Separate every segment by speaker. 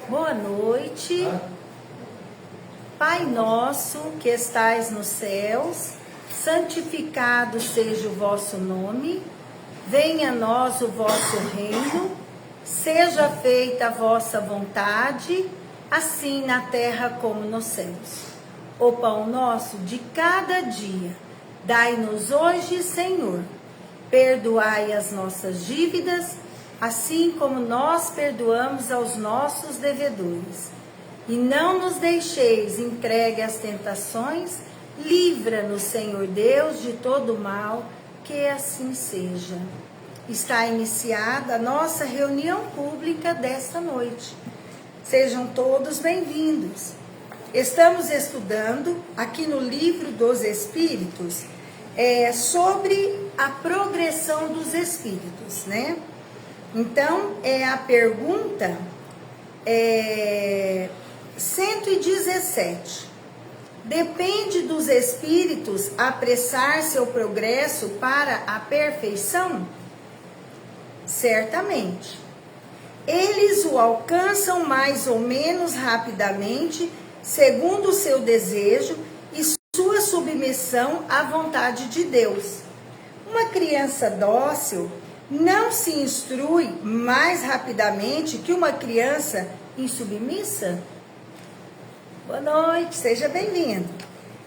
Speaker 1: Boa noite. Pai nosso que estais nos céus, santificado seja o vosso nome. Venha a nós o vosso reino. Seja feita a vossa vontade, assim na terra como nos céus. O pão nosso de cada dia, dai-nos hoje, Senhor. Perdoai as nossas dívidas, assim como nós perdoamos aos nossos devedores. E não nos deixeis entregue às tentações, livra-nos, Senhor Deus, de todo mal, que assim seja. Está iniciada a nossa reunião pública desta noite. Sejam todos bem-vindos. Estamos estudando aqui no Livro dos Espíritos sobre a progressão dos espíritos, né? Então, a pergunta 117. Depende dos espíritos apressar seu progresso para a perfeição? Certamente. Eles o alcançam mais ou menos rapidamente, segundo o seu desejo e sua submissão à vontade de Deus. Uma criança dócil não se instrui mais rapidamente que uma criança insubmissa? Boa noite, seja bem-vindo.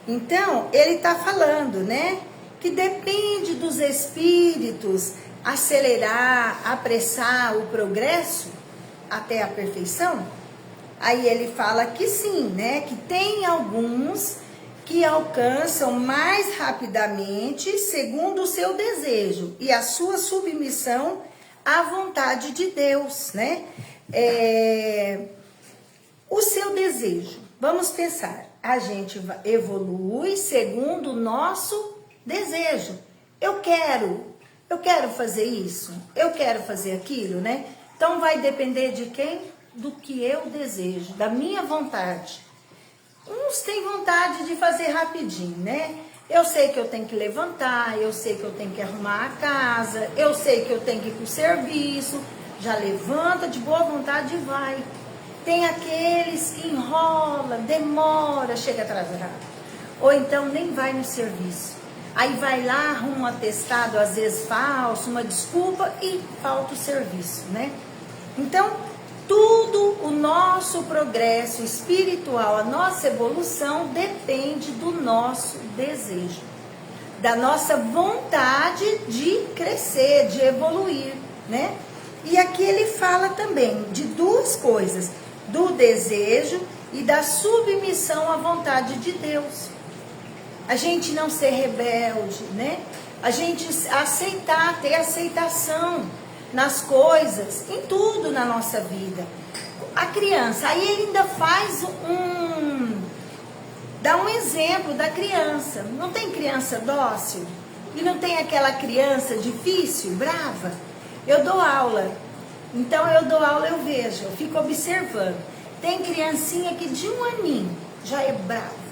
Speaker 1: Então, ele está falando, né, que depende dos espíritos acelerar, apressar o progresso até a perfeição. Aí ele fala que sim, né, que tem alguns que alcançam mais rapidamente segundo o seu desejo e a sua submissão à vontade de Deus, né? O seu desejo, vamos pensar, a gente evolui segundo o nosso desejo. Eu quero fazer isso, eu quero fazer aquilo, né? Então vai depender de quem? Do que eu desejo, da minha vontade. Uns têm vontade de fazer rapidinho, né? Eu sei que eu tenho que levantar, eu sei que eu tenho que arrumar a casa, eu sei que eu tenho que ir para o serviço, já levanta de boa vontade e vai. Tem aqueles que enrola, demora, chega atrasado. Ou então nem vai no serviço. Aí vai lá, arruma um atestado, às vezes falso, uma desculpa e falta o serviço, né? Então, tudo o nosso progresso espiritual, a nossa evolução depende do nosso desejo, da nossa vontade de crescer, de evoluir, né? E aqui ele fala também de duas coisas, do desejo e da submissão à vontade de Deus. A gente não ser rebelde, né? A gente aceitar, ter aceitação nas coisas, em tudo na nossa vida. A criança, aí ele ainda faz dá um exemplo da criança. Não tem criança dócil? E não tem aquela criança difícil, brava? Eu dou aula. Então eu dou aula, eu vejo, eu fico observando. Tem criancinha que de 1 aninho já é bravo.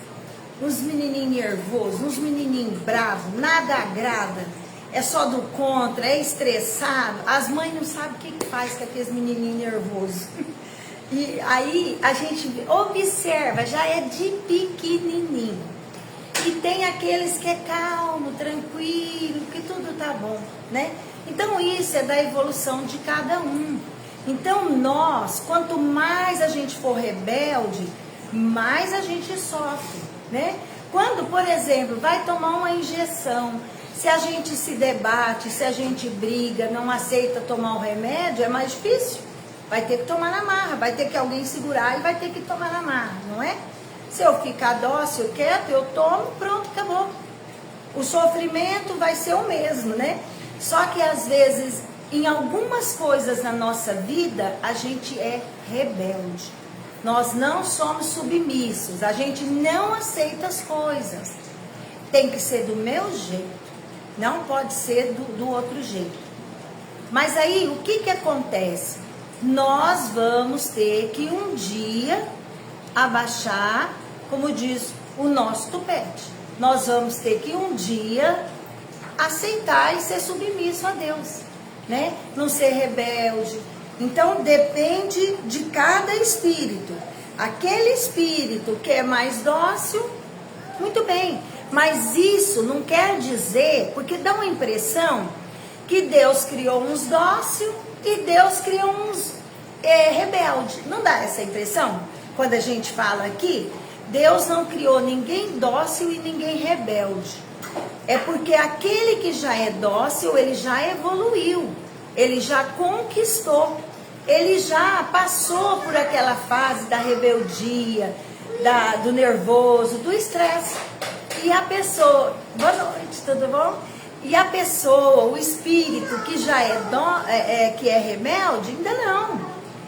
Speaker 1: Uns menininhos nervosos, uns menininhos bravos, nada agrada. É só do contra, é estressado. As mães não sabem o que faz com aqueles menininhos nervosos. E aí a gente observa, já é de pequenininho. E tem aqueles que é calmo, tranquilo, que tudo tá bom, né? Então isso é da evolução de cada um. Então nós, quanto mais a gente for rebelde, mais a gente sofre, né? Quando, por exemplo, vai tomar uma injeção, se a gente se debate, se a gente briga, não aceita tomar o remédio, é mais difícil. Vai ter que tomar na marra, vai ter que alguém segurar e vai ter que tomar na marra, não é? Se eu ficar dócil, quieto, eu tomo, pronto, acabou. O sofrimento vai ser o mesmo, né? Só que às vezes, em algumas coisas na nossa vida, a gente é rebelde. Nós não somos submissos, a gente não aceita as coisas. Tem que ser do meu jeito. Não pode ser do outro jeito. Mas aí, o que acontece? Nós vamos ter que um dia abaixar, como diz o nosso tupete. Nós vamos ter que um dia aceitar e ser submisso a Deus, né? Não ser rebelde, Então depende de cada espírito. Aquele espírito que é mais dócil, muito bem. Mas isso não quer dizer, porque dá uma impressão que Deus criou uns dóceis e Deus criou uns rebeldes. Não dá essa impressão? Quando a gente fala aqui, Deus não criou ninguém dócil e ninguém rebelde. É porque aquele que já é dócil, ele já evoluiu, ele já conquistou, ele já passou por aquela fase da rebeldia, do nervoso, do estresse. E a pessoa, boa noite, tudo bom? E a pessoa, o espírito que já que é rebelde, ainda não.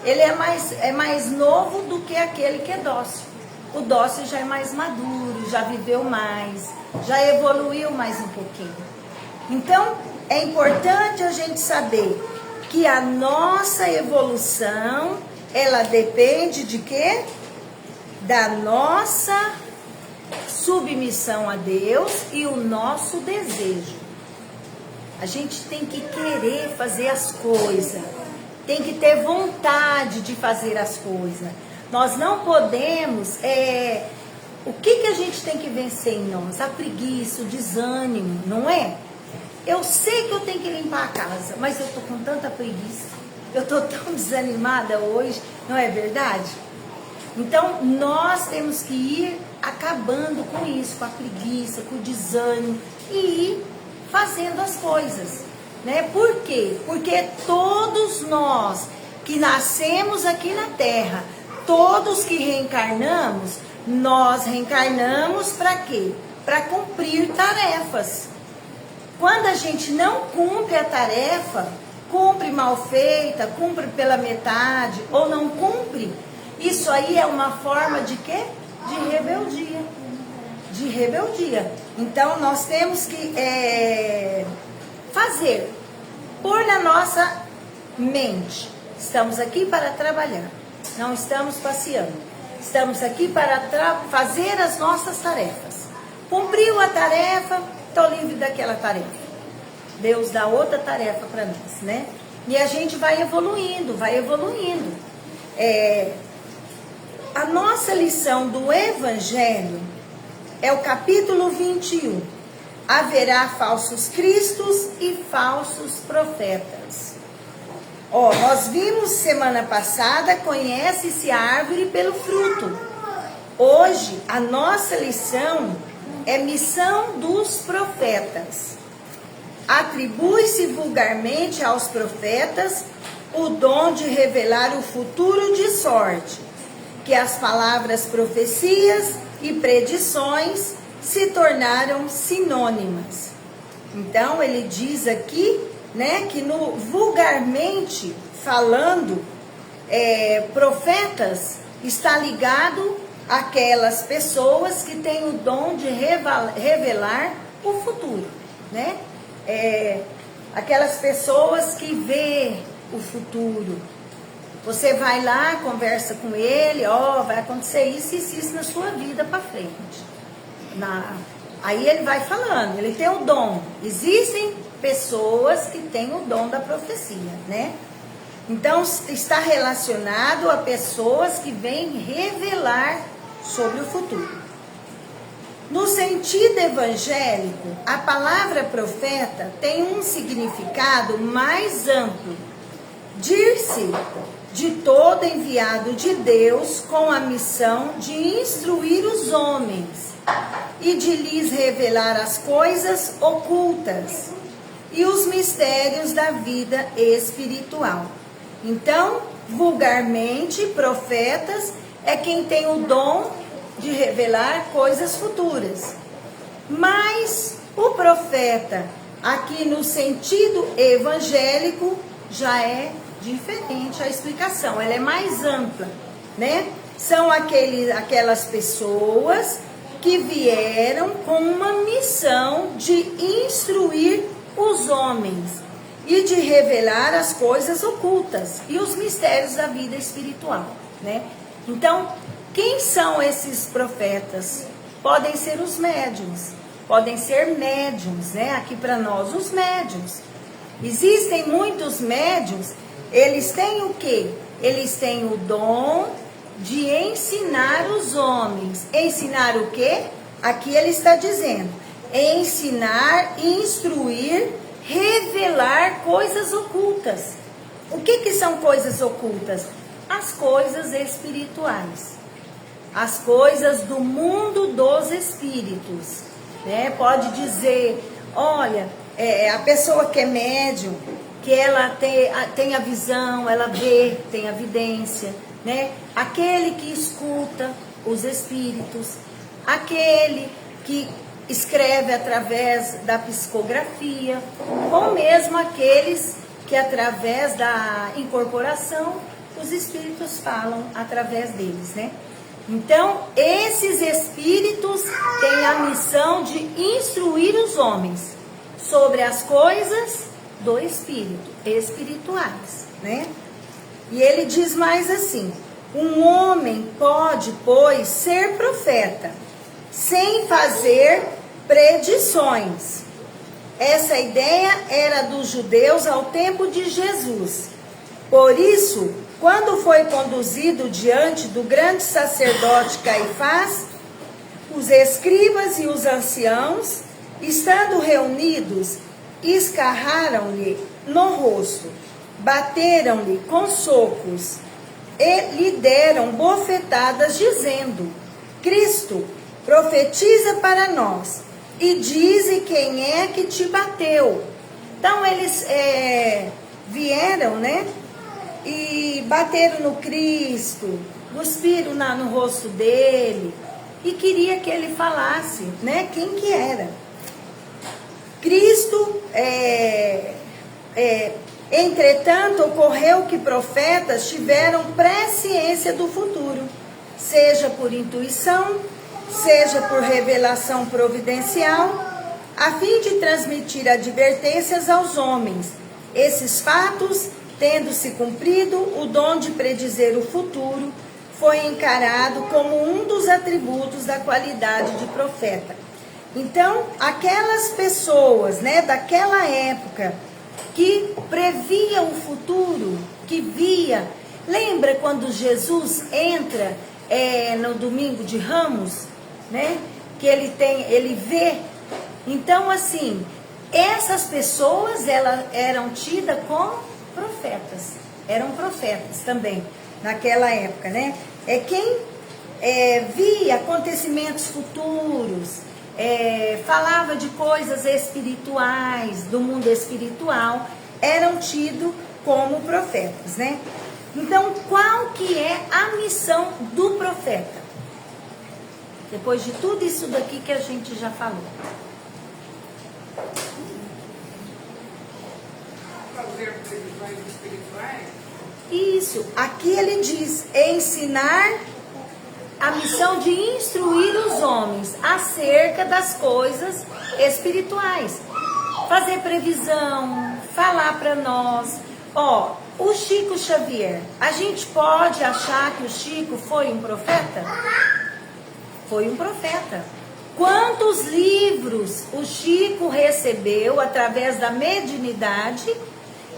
Speaker 1: Ele é mais novo do que aquele que é dócil. O dócil já é mais maduro, já viveu mais, já evoluiu mais um pouquinho. Então, é importante a gente saber que a nossa evolução, ela depende de quê? Da nossa submissão a Deus e o nosso desejo. A gente tem que querer fazer as coisas, tem que ter vontade de fazer as coisas. Nós não podemos, o que a gente tem que vencer em nós? A preguiça, o desânimo, não é? Eu sei que eu tenho que limpar a casa, mas eu tô com tanta preguiça, eu tô tão desanimada hoje, não é verdade? Então, nós temos que ir acabando com isso, com a preguiça, com o desânimo e ir fazendo as coisas, né? Por quê? Porque todos nós que nascemos aqui na Terra, todos que reencarnamos, nós reencarnamos para quê? Para cumprir tarefas. Quando a gente não cumpre a tarefa, cumpre mal feita, cumpre pela metade ou não cumpre, isso aí é uma forma de quê? De rebeldia. De rebeldia. Então, nós temos que fazer, pôr na nossa mente. Estamos aqui para trabalhar, não estamos passeando. Estamos aqui para fazer as nossas tarefas. Cumpriu a tarefa, estou livre daquela tarefa. Deus dá outra tarefa para nós, né? E a gente vai evoluindo, vai evoluindo. A nossa lição do Evangelho é o capítulo 21. Haverá falsos cristos e falsos profetas. Nós vimos semana passada, conhece-se a árvore pelo fruto. Hoje, a nossa lição é missão dos profetas. Atribui-se vulgarmente aos profetas o dom de revelar o futuro de sorte, que as palavras profecias e predições se tornaram sinônimas. Então, ele diz aqui, né, que vulgarmente falando, profetas está ligado àquelas pessoas que têm o dom de revelar o futuro, né? Aquelas pessoas que vê o futuro. Você vai lá, conversa com ele, vai acontecer isso e isso na sua vida para frente. Aí ele vai falando, ele tem o dom. Existem pessoas que têm o dom da profecia, né? Então, está relacionado a pessoas que vêm revelar sobre o futuro. No sentido evangélico, a palavra profeta tem um significado mais amplo. Dir-se de todo enviado de Deus com a missão de instruir os homens e de lhes revelar as coisas ocultas e os mistérios da vida espiritual. Então, vulgarmente, profetas é quem tem o dom de revelar coisas futuras. Mas o profeta, aqui no sentido evangélico, já é diferente a explicação, ela é mais ampla, né? São aquelas pessoas que vieram com uma missão de instruir os homens e de revelar as coisas ocultas e os mistérios da vida espiritual, né? Então, quem são esses profetas? Podem ser os médiuns, podem ser médiuns, né? Aqui para nós, os médiuns. Existem muitos médiuns eles têm o quê? Eles têm o dom de ensinar os homens. Ensinar o quê? Aqui ele está dizendo, ensinar, instruir, revelar coisas ocultas. O que são coisas ocultas? As coisas espirituais. As coisas do mundo dos espíritos. Né? Pode dizer, olha, a pessoa que é médium, que ela tem a visão, ela vê, tem a vidência, né? Aquele que escuta os espíritos, aquele que escreve através da psicografia, ou mesmo aqueles que através da incorporação, os espíritos falam através deles, né? Então, esses espíritos têm a missão de instruir os homens sobre as coisas do espírito, espirituais, né? E ele diz mais assim, um homem pode, pois, ser profeta, sem fazer predições. Essa ideia era dos judeus ao tempo de Jesus. Por isso, quando foi conduzido diante do grande sacerdote Caifás, os escribas e os anciãos, estando reunidos, escarraram-lhe no rosto, bateram-lhe com socos e lhe deram bofetadas, dizendo, Cristo, profetiza para nós e dize quem é que te bateu. Então eles vieram, né? E bateram no Cristo, cuspiram no rosto dele e queria que ele falasse, né? Quem que era. Cristo, entretanto, ocorreu que profetas tiveram presciência do futuro, seja por intuição, seja por revelação providencial, a fim de transmitir advertências aos homens. Esses fatos, tendo se cumprido, o dom de predizer o futuro foi encarado como um dos atributos da qualidade de profeta. Então, aquelas pessoas, né, daquela época, que previa o futuro, que via, lembra quando Jesus entra no domingo de Ramos, né, que ele vê? Então, assim, essas pessoas, elas eram tidas como profetas, eram profetas também, naquela época, né? Quem via acontecimentos futuros, falava de coisas espirituais, do mundo espiritual, eram tidos como profetas, né? Então, qual que é a missão do profeta? Depois de tudo isso daqui que a gente já falou.
Speaker 2: Fazer previsões espirituais?
Speaker 1: Isso, aqui ele diz, ensinar, a missão de instruir os homens acerca das coisas espirituais. Fazer previsão, falar para nós. O Chico Xavier, a gente pode achar que o Chico foi um profeta? Foi um profeta. Quantos livros o Chico recebeu através da mediunidade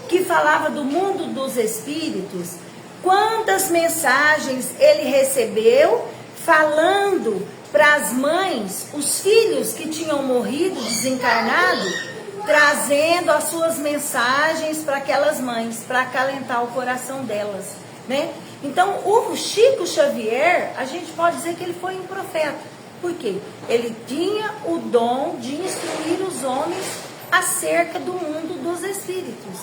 Speaker 1: que falava do mundo dos espíritos? Quantas mensagens ele recebeu falando para as mães, os filhos que tinham morrido, desencarnado, trazendo as suas mensagens para aquelas mães, para acalentar o coração delas, né? Então, o Chico Xavier, a gente pode dizer que ele foi um profeta. Por quê? Ele tinha o dom de instruir os homens acerca do mundo dos espíritos,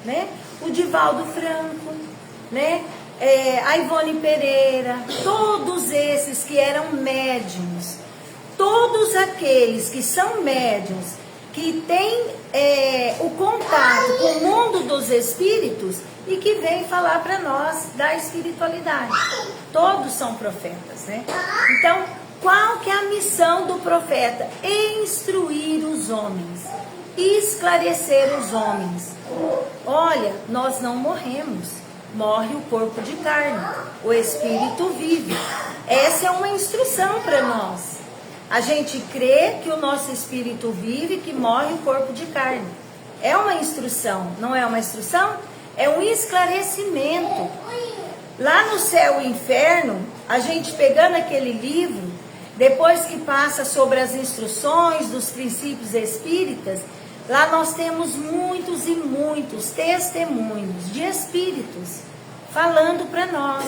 Speaker 1: né? O Divaldo Franco, né? A Ivone Pereira, todos esses que eram médiuns, todos aqueles que são médiuns, que têm o contato com o mundo dos espíritos e que vêm falar para nós da espiritualidade. Todos são profetas, né? Então, qual que é a missão do profeta? Instruir os homens, esclarecer os homens. Olha, nós não morremos, morre o corpo de carne, o espírito vive. Essa é uma instrução para nós. A gente crê que o nosso espírito vive, que morre o corpo de carne. É uma instrução, não é uma instrução? é um esclarecimento. Lá no Céu e Inferno, a gente pegando aquele livro, depois que passa sobre as instruções dos princípios espíritas, lá nós temos muitos e muitos testemunhos de espíritos falando para nós.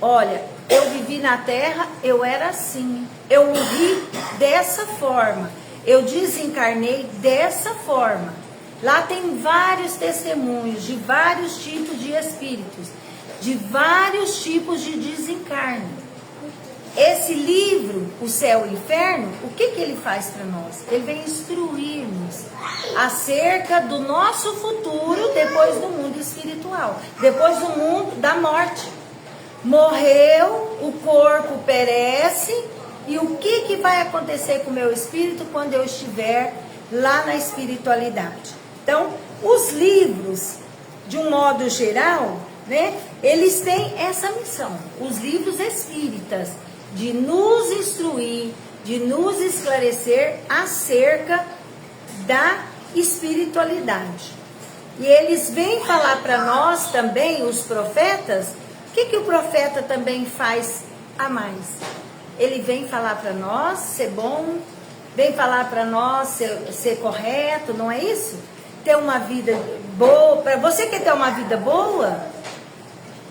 Speaker 1: Olha, eu vivi na Terra, eu era assim, eu morri dessa forma, eu desencarnei dessa forma. Lá tem vários testemunhos de vários tipos de espíritos, de vários tipos de desencarne. Esse livro, O Céu e o Inferno, o que ele faz para nós? Ele vem instruir-nos acerca do nosso futuro depois do mundo espiritual, depois do mundo da morte. Morreu, o corpo perece, e o que vai acontecer com o meu espírito quando eu estiver lá na espiritualidade? Então, os livros, de um modo geral, né, eles têm essa missão, os livros espíritas, de nos instruir, de nos esclarecer acerca da espiritualidade. E eles vêm falar para nós também, os profetas, o que o profeta também faz a mais? Ele vem falar para nós ser bom, vem falar para nós ser correto, não é isso? Ter uma vida boa. Para você que quer ter uma vida boa,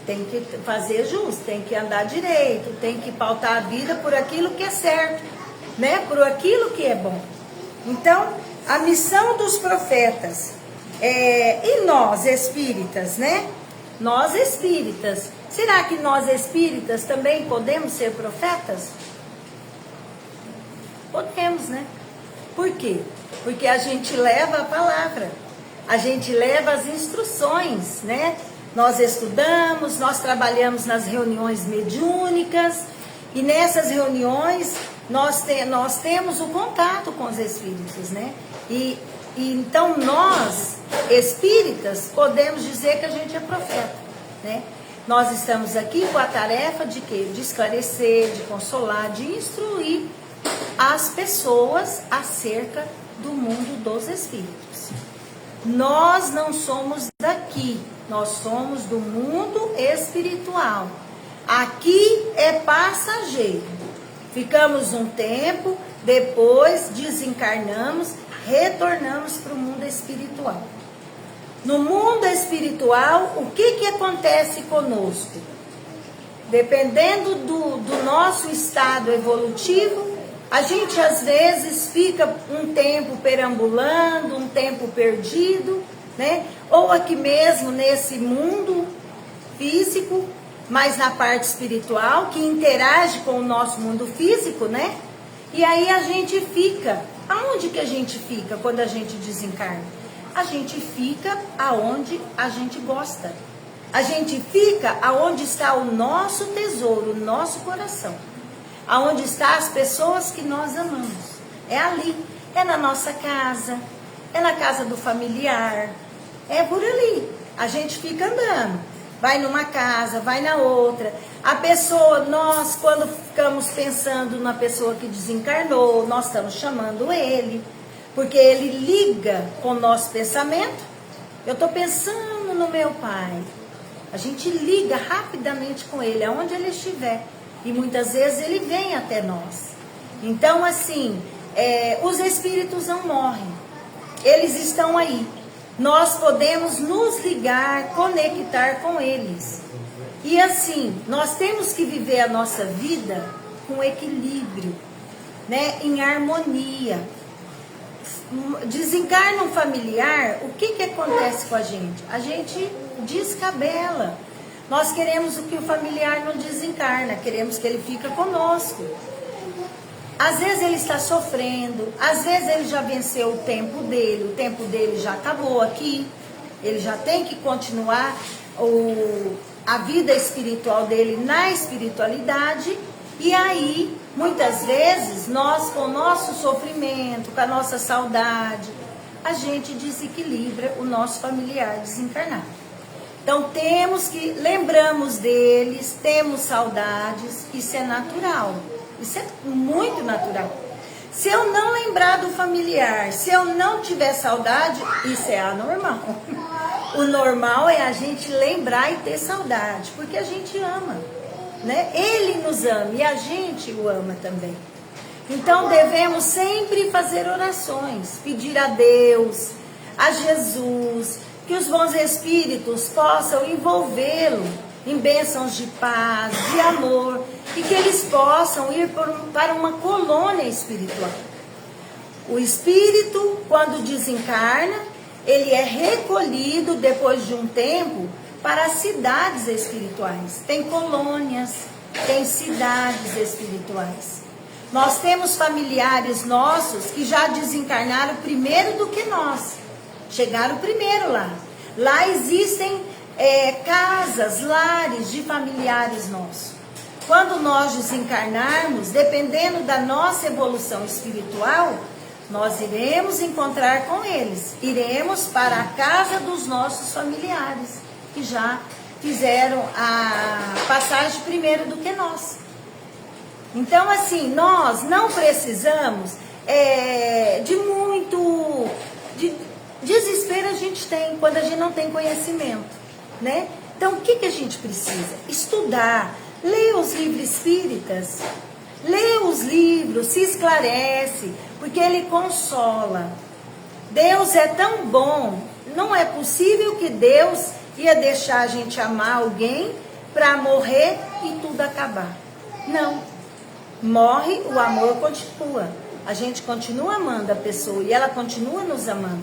Speaker 1: tem que fazer justo, tem que andar direito, tem que pautar a vida por aquilo que é certo, né? Por aquilo que é bom. Então, a missão dos profetas, e nós espíritas, né? Nós espíritas, será que nós espíritas também podemos ser profetas? Podemos, né? Por quê? Porque a gente leva a palavra, a gente leva as instruções, né? Nós estudamos, nós trabalhamos nas reuniões mediúnicas, e nessas reuniões nós temos o contato com os espíritos, né? E então nós, espíritas, podemos dizer que a gente é profeta, né? Nós estamos aqui com a tarefa de quê? De esclarecer, de consolar, de instruir as pessoas acerca do mundo dos espíritos. Nós não somos daqui, nós somos do mundo espiritual. Aqui é passageiro. Ficamos um tempo, depois desencarnamos, retornamos para o mundo espiritual. No mundo espiritual, o que acontece conosco? Dependendo do nosso estado evolutivo, a gente às vezes fica um tempo perambulando, um tempo perdido, né? Ou aqui mesmo nesse mundo físico, mas na parte espiritual, que interage com o nosso mundo físico, né? E aí a gente fica. Aonde que a gente fica quando a gente desencarna? A gente fica aonde a gente gosta. A gente fica aonde está o nosso tesouro, o nosso coração. Aonde estão as pessoas que nós amamos. É ali, é na nossa casa, é na casa do familiar, é por ali. A gente fica andando, vai numa casa, vai na outra. A pessoa, nós quando ficamos pensando na pessoa que desencarnou, nós estamos chamando ele, porque ele liga com o nosso pensamento. Eu estou pensando no meu pai. A gente liga rapidamente com ele, aonde ele estiver. E muitas vezes ele vem até nós. Então, assim, os espíritos não morrem. Eles estão aí. Nós podemos nos ligar, conectar com eles. E assim, nós temos que viver a nossa vida com equilíbrio, né? Em harmonia. Desencarna um familiar, o que acontece com a gente? A gente descabela. Nós queremos que o familiar não desencarna, queremos que ele fique conosco. Às vezes ele está sofrendo, às vezes ele já venceu o tempo dele já acabou aqui, ele já tem que continuar a vida espiritual dele na espiritualidade, e aí, muitas vezes, nós com o nosso sofrimento, com a nossa saudade, a gente desequilibra o nosso familiar desencarnado. Então lembramos deles, temos saudades, isso é natural, isso é muito natural. Se eu não lembrar do familiar, se eu não tiver saudade, isso é anormal. O normal é a gente lembrar e ter saudade, porque a gente ama, né? Ele nos ama e a gente o ama também. Então devemos sempre fazer orações, pedir a Deus, a Jesus, que os bons espíritos possam envolvê-lo em bênçãos de paz, de amor, e que eles possam ir para uma colônia espiritual. O espírito, quando desencarna, ele é recolhido depois de um tempo para as cidades espirituais. Tem colônias, tem cidades espirituais. Nós temos familiares nossos que já desencarnaram primeiro do que nós. Chegaram primeiro lá. Lá existem casas, lares de familiares nossos. Quando nós desencarnarmos, dependendo da nossa evolução espiritual, nós iremos encontrar com eles. Iremos para a casa dos nossos familiares, que já fizeram a passagem primeiro do que nós. Então, assim, nós não precisamos de muito... desespero a gente tem quando a gente não tem conhecimento, né? Então, o que a gente precisa? Estudar, ler os livros espíritas, lê os livros, se esclarece, porque ele consola. Deus é tão bom, não é possível que Deus ia deixar a gente amar alguém para morrer e tudo acabar. Não. Morre, o amor continua. A gente continua amando a pessoa e ela continua nos amando.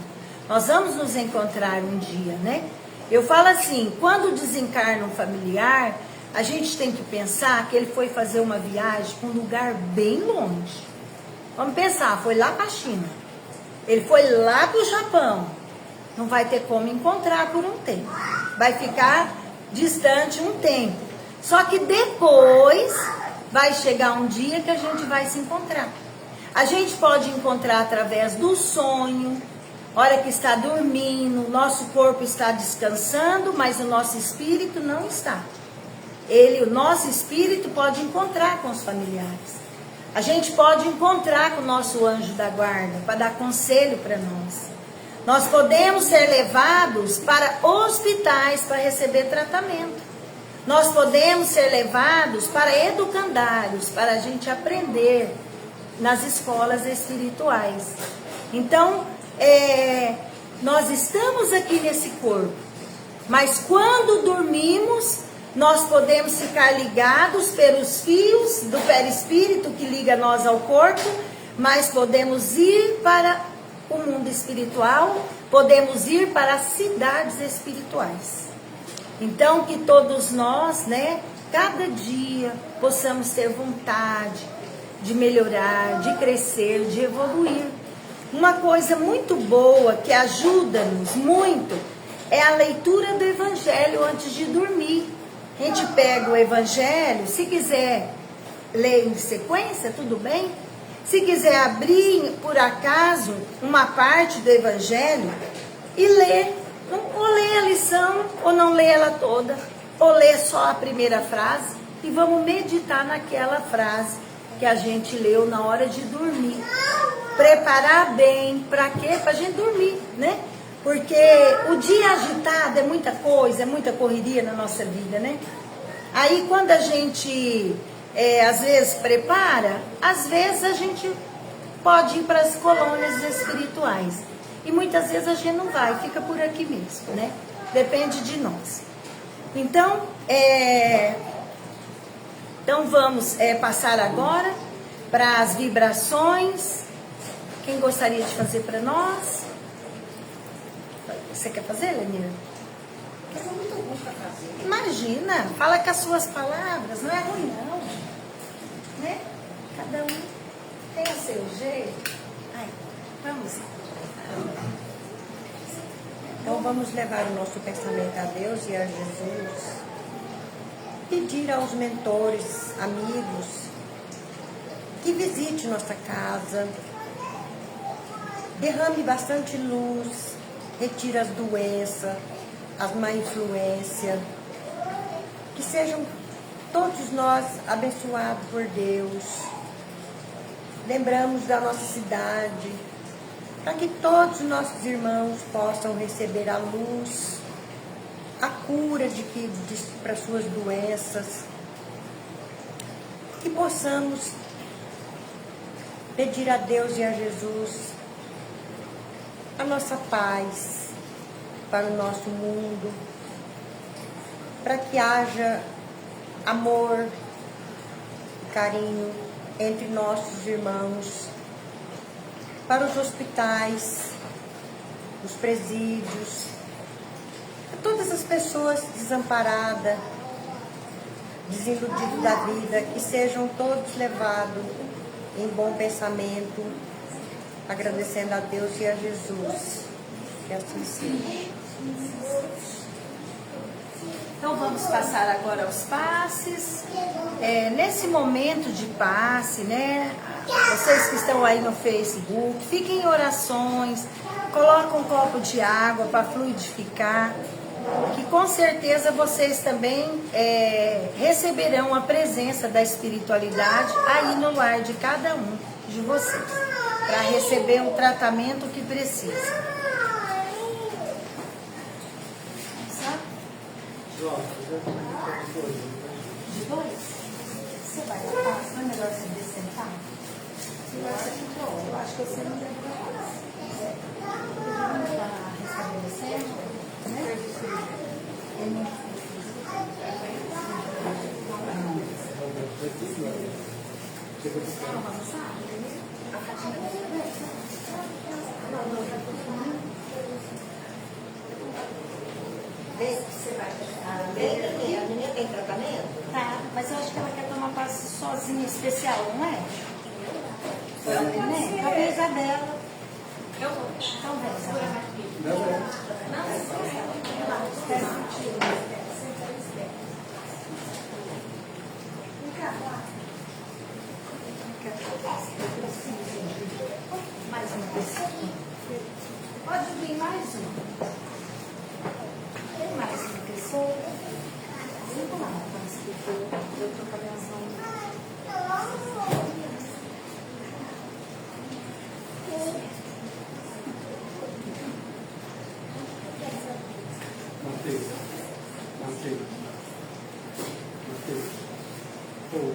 Speaker 1: Nós vamos nos encontrar um dia, né? Eu falo assim, quando desencarna um familiar, a gente tem que pensar que ele foi fazer uma viagem para um lugar bem longe. Vamos pensar, foi lá para a China. Ele foi lá para o Japão. Não vai ter como encontrar por um tempo. Vai ficar distante um tempo. Só que depois vai chegar um dia que a gente vai se encontrar. A gente pode encontrar através do sonho, hora que está dormindo, nosso corpo está descansando, mas o nosso espírito não está. O nosso espírito pode encontrar com os familiares. A gente pode encontrar com o nosso anjo da guarda para dar conselho para nós. Nós podemos ser levados para hospitais para receber tratamento. Nós podemos ser levados para educandários, para a gente aprender nas escolas espirituais. Então, nós estamos aqui nesse corpo, mas quando dormimos, nós podemos ficar ligados pelos fios do perispírito que liga nós ao corpo, mas podemos ir para o mundo espiritual, podemos ir para as cidades espirituais. Então, que todos nós, né, cada dia, possamos ter vontade de melhorar, de crescer, de evoluir. Uma coisa muito boa que ajuda-nos muito é a leitura do Evangelho antes de dormir. A gente pega o Evangelho, se quiser ler em sequência, tudo bem? Se quiser abrir, por acaso, uma parte do Evangelho e ler. Ou ler a lição, ou não ler ela toda, ou ler só a primeira frase, e vamos meditar naquela frase que a gente leu na hora de dormir. Preparar bem, para quê? Para a gente dormir, né? Porque o dia agitado é muita coisa, é muita correria na nossa vida, né? Aí quando a gente, às vezes, prepara, às vezes a gente pode ir para as colônias espirituais. E muitas vezes a gente não vai, fica por aqui mesmo, né? Depende de nós. Então, vamos passar agora para as vibrações. Quem gostaria de fazer para nós? Você quer fazer, Lenira?
Speaker 2: É muito bom para fazer.
Speaker 1: Imagina, fala com as suas palavras, não é ruim não. Né? Cada um tem o seu jeito. Ai, vamos lá.
Speaker 3: Então vamos levar o nosso pensamento a Deus e a Jesus. Pedir aos mentores, amigos, que visite nossa casa, derrame bastante luz, retire as doenças, as má influência, que sejam todos nós abençoados por Deus. Lembramos da nossa cidade, para que todos os nossos irmãos possam receber a luz cura para suas doenças. Que possamos pedir a Deus e a Jesus a nossa paz para o nosso mundo, para que haja amor, carinho entre nossos irmãos, para os hospitais, os presídios, para todas as pessoas desamparadas, desiludidos da vida, que sejam todos levados em bom pensamento, agradecendo a Deus e a Jesus. Que assim seja.
Speaker 1: Então vamos passar agora aos passes. Nesse momento de passe, né? Vocês que estão aí no Facebook, fiquem em orações, coloquem um copo de água para fluidificar, que com certeza vocês também receberão a presença da espiritualidade aí no lar de cada um de vocês, para receber o tratamento que precisa. De dois? Você vai lá? Não é melhor você descentar? Eu acho que você não deve estar restabelecendo, né? Vamos avançar? A Fatina você vai.
Speaker 2: A menina tem tratamento?
Speaker 1: Tá, mas eu acho que ela quer tomar passe sozinha, especial, não é? Né? Cadê a Isabela? Eu vou. Então vem, Isabela. Não, espera um pouquinho. Mais uma pessoa. Pode vir mais uma. Tem mais uma pessoa. Vamos lá, eu tô com a
Speaker 4: Manteiga. Fogo.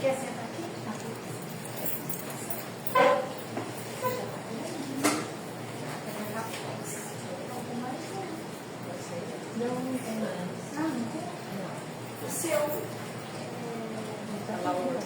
Speaker 1: Quer sentar aqui? Não tem mais. Ah, não tem? Não. O seu? Tá lá outra.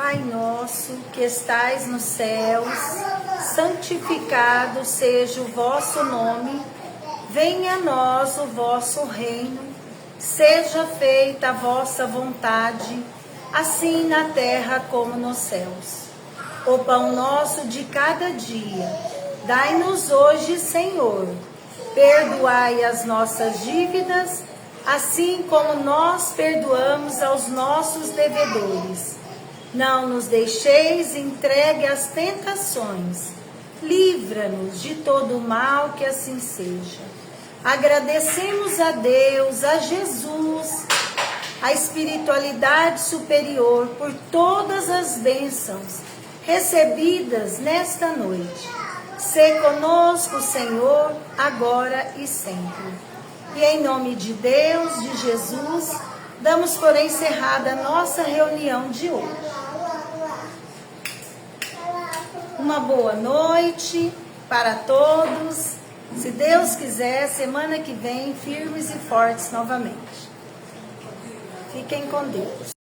Speaker 1: Pai nosso que estais nos céus, santificado seja o vosso nome, venha a nós o vosso reino, seja feita a vossa vontade, assim na terra como nos céus. O pão nosso de cada dia, dai-nos hoje, Senhor. Perdoai as nossas dívidas, assim como nós perdoamos aos nossos devedores. Não nos deixeis entregue às tentações. Livra-nos de todo mal, que assim seja. Agradecemos a Deus, a Jesus, a espiritualidade superior por todas as bênçãos recebidas nesta noite. Sê conosco, Senhor, agora e sempre. E em nome de Deus, de Jesus, damos por encerrada a nossa reunião de hoje. Uma boa noite para todos. Se Deus quiser, semana que vem, firmes e fortes novamente. Fiquem com Deus.